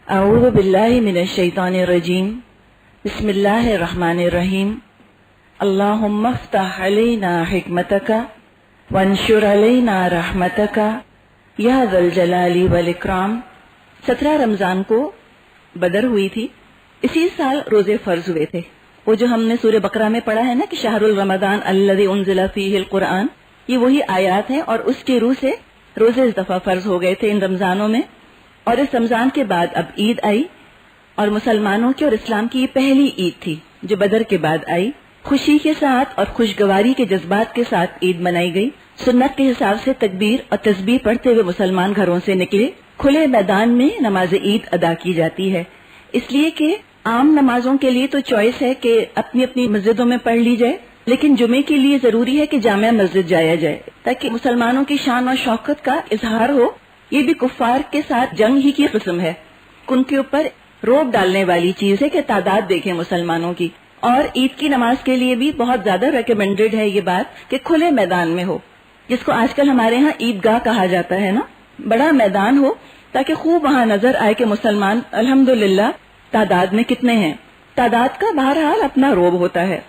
اعوذ باللہ من الشیطان الرجیم بسم اللہ الرحمن الرحیم اللہم افتح علینا حکمتک وانشر علینا رحمتک یا ذا الجلال والاکرام۔ 17 رمضان کو بدر ہوئی تھی۔ اسی سال روزے فرض ہوئے تھے، وہ جو ہم نے سورہ بقرہ میں پڑھا ہے نا کہ شہر الرمضان الذی انزل فیہ القرآن، یہ وہی آیات ہیں اور اس کی روح سے روزے اس دفعہ فرض ہو گئے تھے ان رمضانوں میں۔ اور اس رمضان کے بعد اب عید آئی اور مسلمانوں کی اور اسلام کی یہ پہلی عید تھی جو بدر کے بعد آئی۔ خوشی کے ساتھ اور خوشگواری کے جذبات کے ساتھ عید منائی گئی۔ سنت کے حساب سے تکبیر اور تسبیح پڑھتے ہوئے مسلمان گھروں سے نکلے۔ کھلے میدان میں نماز عید ادا کی جاتی ہے، اس لیے کہ عام نمازوں کے لیے تو چوائس ہے کہ اپنی اپنی مسجدوں میں پڑھ لی جائے، لیکن جمعے کے لیے ضروری ہے کہ جامع مسجد جایا جائے تاکہ مسلمانوں کی شان اور شوکت کا اظہار ہو۔ یہ بھی کفار کے ساتھ جنگ ہی کی قسم ہے، ان کے اوپر روب ڈالنے والی چیز ہے کہ تعداد دیکھیں مسلمانوں کی۔ اور عید کی نماز کے لیے بھی بہت زیادہ ریکمینڈڈ ہے یہ بات کہ کھلے میدان میں ہو، جس کو آج کل ہمارے ہاں عیدگاہ کہا جاتا ہے نا، بڑا میدان ہو تاکہ خوب وہاں نظر آئے کہ مسلمان الحمدللہ تعداد میں کتنے ہیں۔ تعداد کا بہرحال اپنا روب ہوتا ہے۔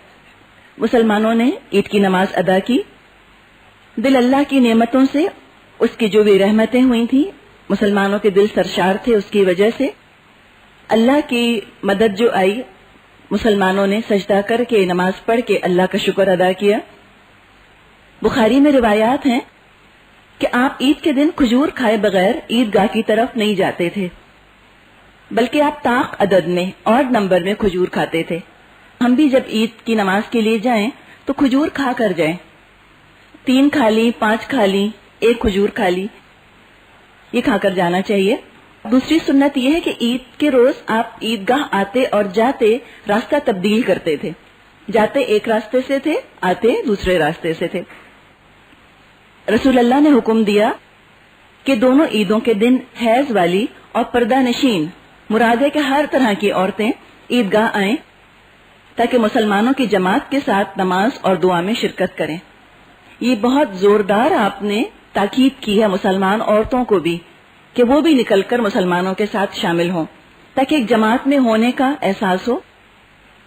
مسلمانوں نے عید کی نماز ادا کی، دل اللہ کی نعمتوں سے، اس کی جو بھی رحمتیں ہوئی تھیں، مسلمانوں کے دل سرشار تھے اس کی وجہ سے۔ اللہ کی مدد جو آئی، مسلمانوں نے سجدہ کر کے نماز پڑھ کے اللہ کا شکر ادا کیا۔ بخاری میں روایات ہیں کہ آپ عید کے دن کھجور کھائے بغیر عیدگاہ کی طرف نہیں جاتے تھے، بلکہ آپ طاق عدد میں اور نمبر میں کھجور کھاتے تھے۔ ہم بھی جب عید کی نماز کے لیے جائیں تو کھجور کھا کر جائیں، 3 کھا لی، 5 کھا لی، 1 کھجور کھا لی، یہ کھا کر جانا چاہیے۔ دوسری سنت یہ ہے کہ عید کے روز آپ عیدگاہ آتے اور جاتے راستہ تبدیل کرتے تھے، جاتے ایک راستے سے تھے، آتے دوسرے راستے سے تھے۔ رسول اللہ نے حکم دیا کہ دونوں عیدوں کے دن حیض والی اور پردہ نشین، مراد ہے کہ ہر طرح کی عورتیں عیدگاہ آئیں تاکہ مسلمانوں کی جماعت کے ساتھ نماز اور دعا میں شرکت کریں۔ یہ بہت زوردار آپ نے تاکید کی ہے مسلمان عورتوں کو بھی کہ وہ بھی نکل کر مسلمانوں کے ساتھ شامل ہوں تاکہ ایک جماعت میں ہونے کا احساس ہو۔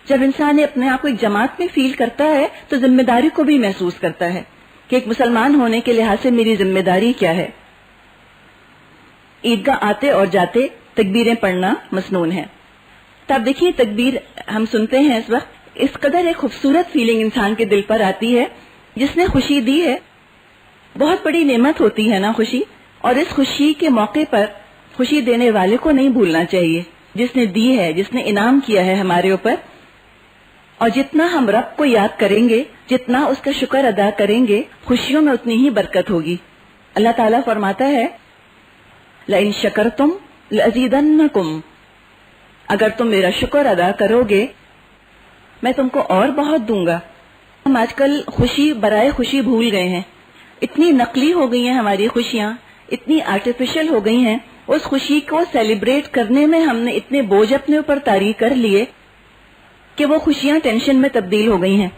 جب انسان اپنے آپ کو ایک جماعت میں فیل کرتا ہے تو ذمہ داری کو بھی محسوس کرتا ہے کہ ایک مسلمان ہونے کے لحاظ سے میری ذمہ داری کیا ہے۔ عیدگاہ آتے اور جاتے تکبیریں پڑھنا مسنون ہے۔ تب دیکھیے تکبیر ہم سنتے ہیں اس وقت، اس قدر ایک خوبصورت فیلنگ انسان کے دل پر آتی ہے۔ جس نے خوشی دی ہے، بہت بڑی نعمت ہوتی ہے نا خوشی، اور اس خوشی کے موقع پر خوشی دینے والے کو نہیں بھولنا چاہیے، جس نے دی ہے، جس نے انعام کیا ہے ہمارے اوپر۔ اور جتنا ہم رب کو یاد کریں گے، جتنا اس کا شکر ادا کریں گے، خوشیوں میں اتنی ہی برکت ہوگی۔ اللہ تعالیٰ فرماتا ہے لَإِن شَكَرْتُمْ لَأَزِيدَنَّكُمْ، اگر تم میرا شکر ادا کرو گے میں تم کو اور بہت دوں گا۔ ہم آج کل خوشی برائے خوشی بھول گئے ہیں، اتنی نقلی ہو گئی ہیں ہماری خوشیاں، اتنی آرٹیفیشل ہو گئی ہیں۔ اس خوشی کو سیلیبریٹ کرنے میں ہم نے اتنے بوجھ اپنے اوپر طاری کر لیے کہ وہ خوشیاں ٹینشن میں تبدیل ہو گئی ہیں،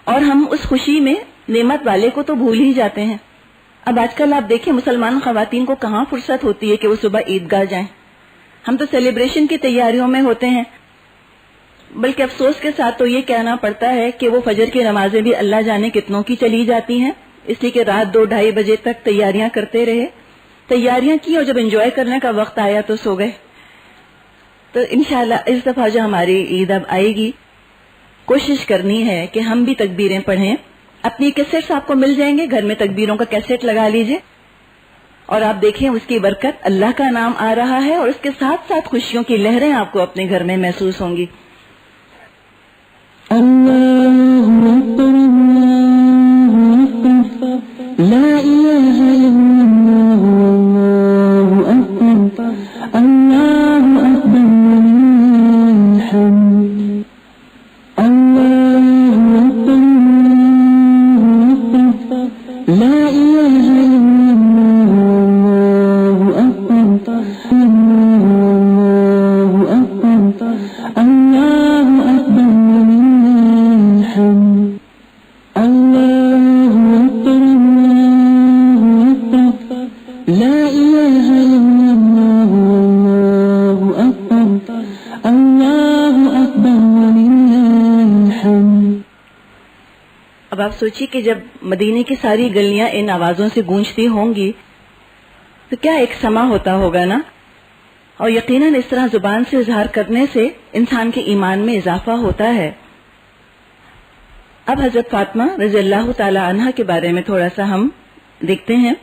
اور ہم اس خوشی میں نعمت والے کو تو بھول ہی جاتے ہیں۔ اب آج کل آپ دیکھیں مسلمان خواتین کو کہاں فرصت ہوتی ہے کہ وہ صبح عیدگاہ جائیں۔ ہم تو سیلیبریشن کی تیاریوں میں ہوتے ہیں، بلکہ افسوس کے ساتھ تو یہ کہنا پڑتا ہے کہ وہ فجر کی نمازیں بھی اللہ جانے کتنوں کی چلی جاتی ہیں، اس لیے کہ رات 2-2:30 بجے تک تیاریاں کرتے رہے، تیاریاں کی اور جب انجوائے کرنے کا وقت آیا تو سو گئے۔ تو انشاءاللہ اس دفعہ جو ہماری عید اب آئے گی، کوشش کرنی ہے کہ ہم بھی تکبیریں پڑھیں۔ اپنی کیسٹس آپ کو مل جائیں گے، گھر میں تکبیروں کا کیسٹ لگا لیجئے اور آپ دیکھیں اس کی برکت، اللہ کا نام آ رہا ہے اور اس کے ساتھ ساتھ خوشیوں کی لہریں آپ کو اپنے گھر میں محسوس ہوں گی۔ اللہ اکبر لا الہ الا اللہ اکبر اللہ اکبر الحمد اللہ اکبر لا الہ الا اللہ اکبر اللہ اکبر اللہ اکبر الحمد اللہ اکبر اب آپ سوچیے کہ جب مدینے کی ساری گلیاں ان آوازوں سے گونجتی ہوں گی تو کیا ایک سما ہوتا ہوگا نا. اور یقیناً اس طرح زبان سے اظہار کرنے سے انسان کے ایمان میں اضافہ ہوتا ہے. اب حضرت فاطمہ رضی اللہ تعالی عنہا کے بارے میں تھوڑا سا ہم دیکھتے ہیں.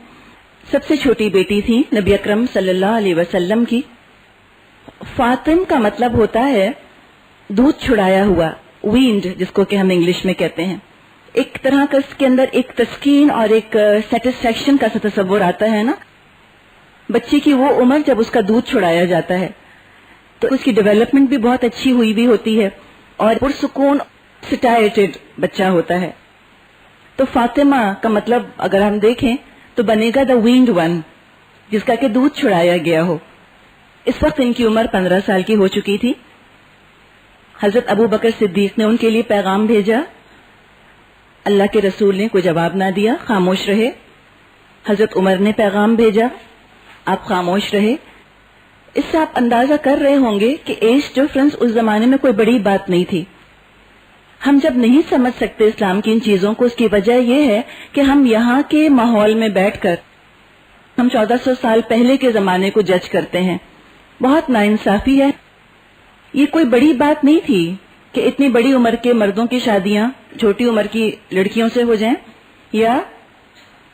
سب سے چھوٹی بیٹی تھی نبی اکرم صلی اللہ علیہ وسلم کی. فاطم کا مطلب ہوتا ہے دودھ چھڑایا ہوا، وینڈ جس کو کہ ہم انگلش میں کہتے ہیں. ایک طرح کا اس کے اندر ایک تسکین اور ایک سیٹسفیکشن کا تصور آتا ہے نا. بچے کی وہ عمر جب اس کا دودھ چھڑایا جاتا ہے تو اس کی ڈیولپمنٹ بھی بہت اچھی ہوئی بھی ہوتی ہے اور پرسکون سٹائٹڈ بچہ ہوتا ہے. تو فاطمہ کا مطلب اگر ہم دیکھیں تو بنے گا دا وینڈ ون، جس کا کہ دودھ چھڑایا گیا ہو. اس وقت ان کی عمر 15 سال کی ہو چکی تھی. حضرت ابو بکر صدیق نے ان کے لیے پیغام بھیجا. اللہ کے رسول نے کوئی جواب نہ دیا، خاموش رہے. حضرت عمر نے پیغام بھیجا، آپ خاموش رہے. اس سے آپ اندازہ کر رہے ہوں گے کہ ایج ڈفرنس اس زمانے میں کوئی بڑی بات نہیں تھی. ہم جب نہیں سمجھ سکتے اسلام کی ان چیزوں کو، اس کی وجہ یہ ہے کہ ہم یہاں کے ماحول میں بیٹھ کر ہم 1400 سال پہلے کے زمانے کو جج کرتے ہیں. بہت ناانصافی ہے. یہ کوئی بڑی بات نہیں تھی کہ اتنی بڑی عمر کے مردوں کی شادیاں چھوٹی عمر کی لڑکیوں سے ہو جائیں یا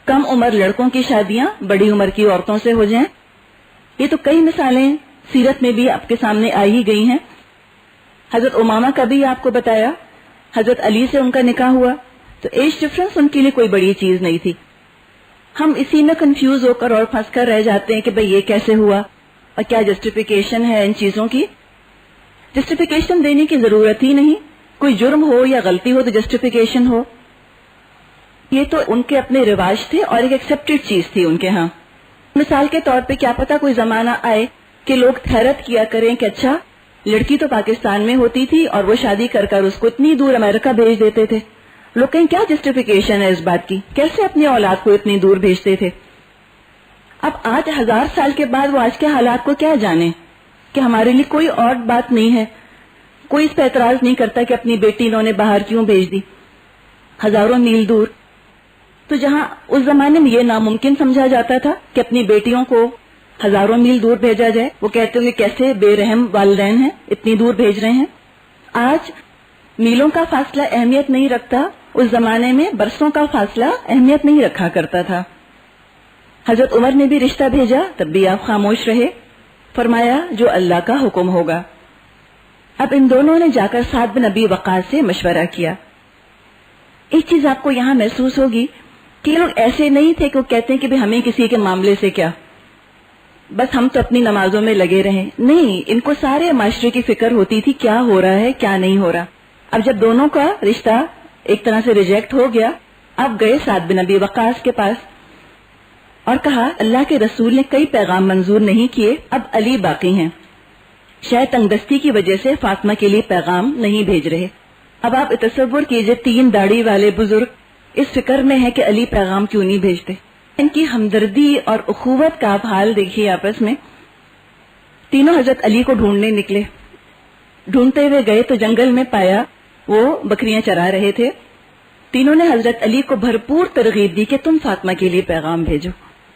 کم عمر لڑکوں کی شادیاں بڑی عمر کی عورتوں سے ہو جائیں. یہ تو کئی مثالیں سیرت میں بھی آپ کے سامنے آئی ہی گئی ہیں. حضرت امامہ کا بھی آپ کو بتایا، حضرت علی سے ان کا نکاح ہوا تو ایج ڈفرنس ان کے لیے کوئی بڑی چیز نہیں تھی. ہم اسی میں کنفیوز ہو کر اور پھنس کر رہ جاتے ہیں کہ بھئی یہ کیسے ہوا اور کیا جسٹیفیکیشن ہے ان چیزوں کی. جسٹیفیکیشن دینے کی ضرورت ہی نہیں. کوئی جرم ہو یا غلطی ہو تو جسٹیفیکیشن ہو. یہ تو ان کے اپنے رواج تھے اور ایک ایکسپٹڈ چیز تھی ان کے ہاں. مثال کے طور پہ کیا پتا کوئی زمانہ آئے کہ لوگ حیرت کیا کریں کہ اچھا لڑکی تو پاکستان میں ہوتی تھی اور وہ شادی کر کر اس کو اتنی دور امریکہ بھیج دیتے تھے. لوگ کہیں کیا جسٹیفیکیشن ہے اس بات کی، کیسے اپنی اولاد کو اتنی دور بھیجتے تھے. اب آج 1000 سال کے بعد وہ آج کے حالات کو کیا جانے کہ ہمارے لیے کوئی اور بات نہیں ہے. کوئی اس پہ اعتراض نہیں کرتا کہ اپنی بیٹی انہوں نے باہر کیوں بھیج دی ہزاروں میل دور. تو جہاں اس زمانے میں یہ ناممکن سمجھا جاتا تھا کہ اپنی بیٹیوں کو ہزاروں میل دور بھیجا جائے، وہ کہتے ہیں کہ کیسے بے رحم والدین ہیں اتنی دور بھیج رہے ہیں. آج میلوں کا فاصلہ اہمیت نہیں رکھتا، اس زمانے میں برسوں کا فاصلہ اہمیت نہیں رکھا کرتا تھا. حضرت عمر نے بھی رشتہ بھیجا تب بھی آپ خاموش رہے. فرمایا جو اللہ کا حکم ہوگا. اب ان دونوں نے جا کر سعد بن ابی وقاص سے مشورہ کیا. ایک چیز آپ کو یہاں محسوس ہوگی کہ یہ لوگ ایسے نہیں تھے کہ وہ کہتے ہیں کہ ہمیں کسی کے معاملے سے کیا، بس ہم تو اپنی نمازوں میں لگے رہیں. نہیں، ان کو سارے معاشرے کی فکر ہوتی تھی کیا ہو رہا ہے کیا نہیں ہو رہا. اب جب دونوں کا رشتہ ایک طرح سے ریجیکٹ ہو گیا، اب گئے سعد بن ابی وقاص کے پاس اور کہا اللہ کے رسول نے کئی پیغام منظور نہیں کیے، اب علی باقی ہیں. شاید تنگ دستی کی وجہ سے فاطمہ کے لیے پیغام نہیں بھیج رہے. اب آپ تصور کیجئے 3 داڑھی والے بزرگ اس فکر میں ہے کہ علی پیغام کیوں نہیں بھیجتے. ان کی ہمدردی اور اخوت کا آپ حال دیکھیے آپس میں. تینوں حضرت علی کو ڈھونڈنے نکلے. ڈھونڈتے ہوئے گئے تو جنگل میں پایا وہ بکریاں چرا رہے تھے. تینوں نے حضرت علی کو بھرپور ترغیب دی کہ تم فاطمہ کے لیے پیغام بھیجو.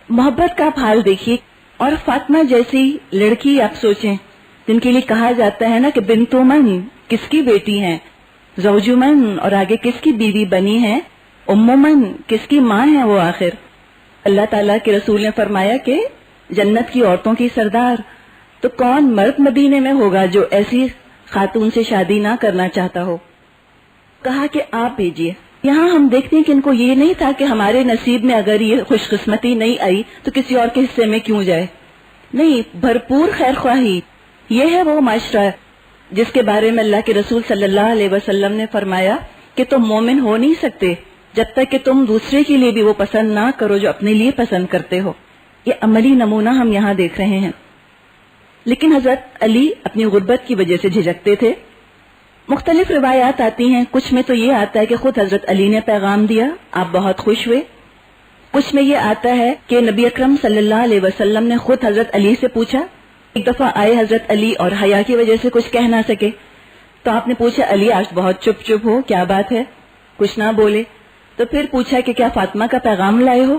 محبت کا آپ حال دیکھیے. اور فاطمہ جیسی لڑکی آپ سوچیں جن کے لیے کہا جاتا ہے نا کہ بنتو من کس کی بیٹی ہیں، زوج من اور آگے کس کی بیوی بنی ہے، ام من کس کی ماں ہے وہ. آخر اللہ تعالیٰ کے رسول نے فرمایا کہ جنت کی عورتوں کی سردار. تو کون مرد مدینے میں ہوگا جو ایسی خاتون سے شادی نہ کرنا چاہتا ہو. کہا کہ آپ بھیجیے. یہاں ہم دیکھتے ہیں کہ ان کو یہ نہیں تھا کہ ہمارے نصیب میں اگر یہ خوش قسمتی نہیں آئی تو کسی اور کے حصے میں کیوں جائے. نہیں، بھرپور خیر خواہی. یہ ہے وہ معاشرہ جس کے بارے میں اللہ کے رسول صلی اللہ علیہ وسلم نے فرمایا کہ تم مومن ہو نہیں سکتے جب تک کہ تم دوسرے کے لیے بھی وہ پسند نہ کرو جو اپنے لیے پسند کرتے ہو. یہ عملی نمونہ ہم یہاں دیکھ رہے ہیں. لیکن حضرت علی اپنی غربت کی وجہ سے جھجکتے تھے. مختلف روایات آتی ہیں. کچھ میں تو یہ آتا ہے کہ خود حضرت علی نے پیغام دیا، آپ بہت خوش ہوئے. کچھ میں یہ آتا ہے کہ نبی اکرم صلی اللہ علیہ وسلم نے خود حضرت علی سے پوچھا. ایک دفعہ آئے حضرت علی اور حیا کی وجہ سے کچھ کہہ نہ سکے تو آپ نے پوچھا علی آج بہت چپ چپ ہو، کیا بات ہے، کچھ نہ بولے. تو پھر پوچھا کہ کیا فاطمہ کا پیغام لائے ہو؟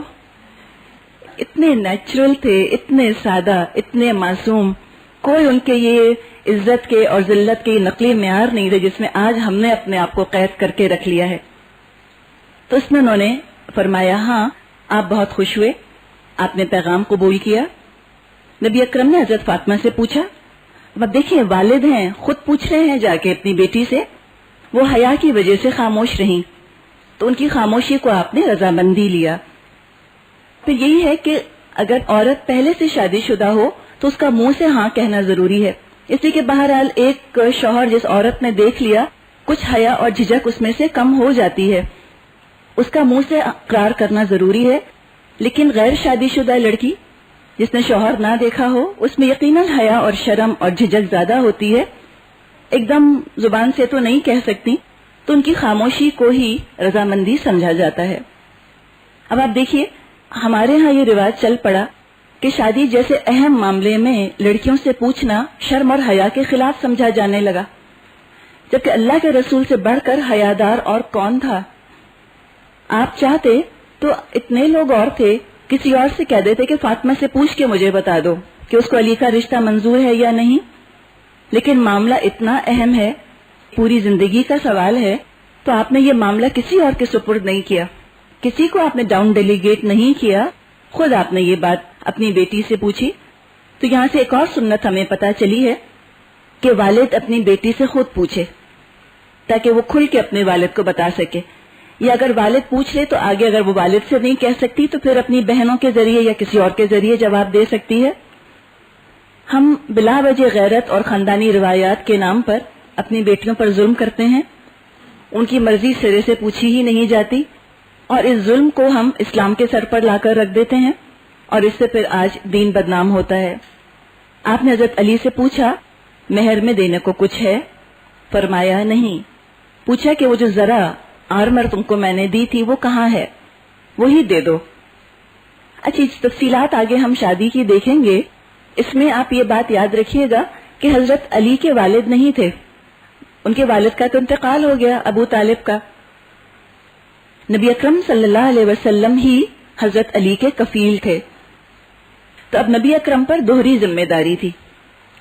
اتنے نیچرل تھے، اتنے سادہ، اتنے معصوم، کوئی ان کے یہ عزت کے اور ذلت کے نقلی معیار نہیں تھے جس میں آج ہم نے اپنے آپ کو قید کر کے رکھ لیا ہے۔ تو اس میں انہوں نے فرمایا ہاں آپ بہت خوش ہوئے، آپ نے پیغام قبول کیا۔ نبی اکرم نے حضرت فاطمہ سے پوچھا، اب دیکھیں والد ہیں، خود پوچھ رہے ہیں جا کے اپنی بیٹی سے، وہ حیا کی وجہ سے خاموش رہیں تو ان کی خاموشی کو آپ نے رضامندی لیا۔ پھر یہی ہے کہ اگر عورت پہلے سے شادی شدہ ہو تو اس کا منہ سے ہاں کہنا ضروری ہے، اس لیے کہ بہرحال ایک شوہر جس عورت نے دیکھ لیا کچھ حیا اور جھجک اس میں سے کم ہو جاتی ہے، اس کا منہ سے اقرار کرنا ضروری ہے۔ لیکن غیر شادی شدہ لڑکی جس نے شوہر نہ دیکھا ہو اس میں یقیناً حیا اور شرم اور جھجک زیادہ ہوتی ہے، ایک دم زبان سے تو نہیں کہہ سکتی، تو ان کی خاموشی کو ہی رضامندی سمجھا جاتا ہے۔ اب آپ دیکھیے ہمارے ہاں یہ رواج چل پڑا کہ شادی جیسے اہم معاملے میں لڑکیوں سے پوچھنا شرم اور حیا کے خلاف سمجھا جانے لگا، جبکہ اللہ کے رسول سے بڑھ کر حیادار اور کون تھا؟ آپ چاہتے تو اتنے لوگ اور تھے، کسی اور سے کہہ دیتے کہ فاطمہ سے پوچھ کے مجھے بتا دو کہ اس کو علی کا رشتہ منظور ہے یا نہیں، لیکن معاملہ اتنا اہم ہے، پوری زندگی کا سوال ہے، تو آپ نے یہ معاملہ کسی اور کے سپرد نہیں کیا، کسی کو آپ نے ڈاؤن ڈیلیگیٹ نہیں کیا، خود آپ نے یہ بات اپنی بیٹی سے پوچھی۔ تو یہاں سے ایک اور سنت ہمیں پتہ چلی ہے کہ والد اپنی بیٹی سے خود پوچھے تاکہ وہ کھل کے اپنے والد کو بتا سکے، یا اگر والد پوچھ لے تو آگے اگر وہ والد سے نہیں کہہ سکتی تو پھر اپنی بہنوں کے ذریعے یا کسی اور کے ذریعے جواب دے سکتی ہے۔ ہم بلا وجہ غیرت اور خاندانی روایات کے نام پر اپنی بیٹیوں پر ظلم کرتے ہیں، ان کی مرضی سرے سے پوچھی ہی نہیں جاتی، اور اس ظلم کو ہم اسلام کے سر پر لا کر رکھ دیتے ہیں، اور اس سے پھر آج دین بدنام ہوتا ہے۔ آپ نے حضرت علی سے پوچھا مہر میں دینے کو کچھ ہے؟ فرمایا نہیں۔ پوچھا کہ وہ جو ذرا آرمر تم کو میں نے دی تھی وہ کہاں ہے؟ وہی دے دو۔ اچھی تفصیلات آگے ہم شادی کی دیکھیں گے، اس میں آپ یہ بات یاد رکھیے گا کہ حضرت علی کے والد نہیں تھے، ان کے والد کا تو انتقال ہو گیا، ابو طالب کا۔ نبی اکرم صلی اللہ علیہ وسلم ہی حضرت علی کے کفیل تھے، تو اب نبی اکرم پر دوہری ذمہ داری تھی،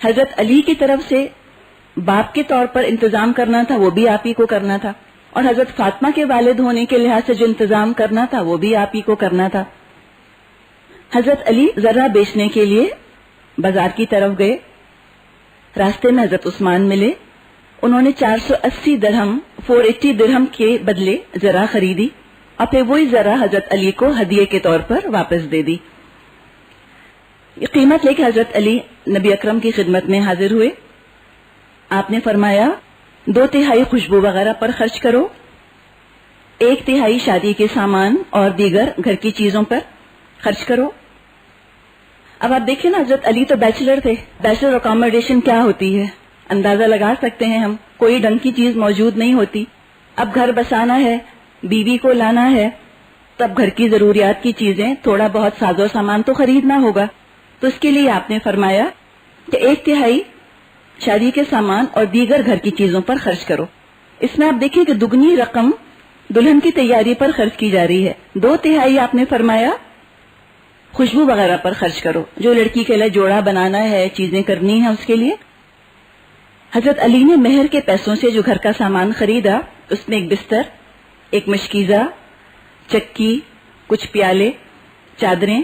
حضرت علی کی طرف سے باپ کے طور پر انتظام کرنا تھا وہ بھی آپ ہی کو کرنا تھا، اور حضرت فاطمہ کے والد ہونے کے لحاظ سے جو انتظام کرنا تھا وہ بھی آپ ہی کو کرنا تھا۔ حضرت علی ذرہ بیچنے کے لیے بازار کی طرف گئے، راستے میں حضرت عثمان ملے، انہوں نے 480 درہم 480 درہم کے بدلے ذرہ خریدی، اور پھر وہی ذرہ حضرت علی کو ہدیے کے طور پر واپس دے دی۔ یہ قیمت لے کے حضرت علی نبی اکرم کی خدمت میں حاضر ہوئے۔ آپ نے فرمایا 2/3 خوشبو وغیرہ پر خرچ کرو، 1/3 شادی کے سامان اور دیگر گھر کی چیزوں پر خرچ کرو۔ اب آپ دیکھیں نا، حضرت علی تو بیچلر تھے، بیچلر اکاموڈیشن کیا ہوتی ہے اندازہ لگا سکتے ہیں ہم، کوئی ڈھنگ کی چیز موجود نہیں ہوتی۔ اب گھر بسانا ہے، بیوی کو لانا ہے، تو اب گھر کی ضروریات کی چیزیں، تھوڑا بہت ساز و سامان تو خریدنا ہوگا، تو اس کے لیے آپ نے فرمایا کہ 1/3 شادی کے سامان اور دیگر گھر کی چیزوں پر خرچ کرو۔ اس میں آپ دیکھیں کہ دگنی رقم دلہن کی تیاری پر خرچ کی جا رہی ہے۔ 2/3 آپ نے فرمایا خوشبو وغیرہ پر خرچ کرو، جو لڑکی کے لیے جوڑا بنانا ہے، چیزیں کرنی ہیں اس کے لیے۔ حضرت علی نے مہر کے پیسوں سے جو گھر کا سامان خریدا، اس میں ایک بستر، ایک مشکیزہ، چکی، کچھ پیالے، چادریں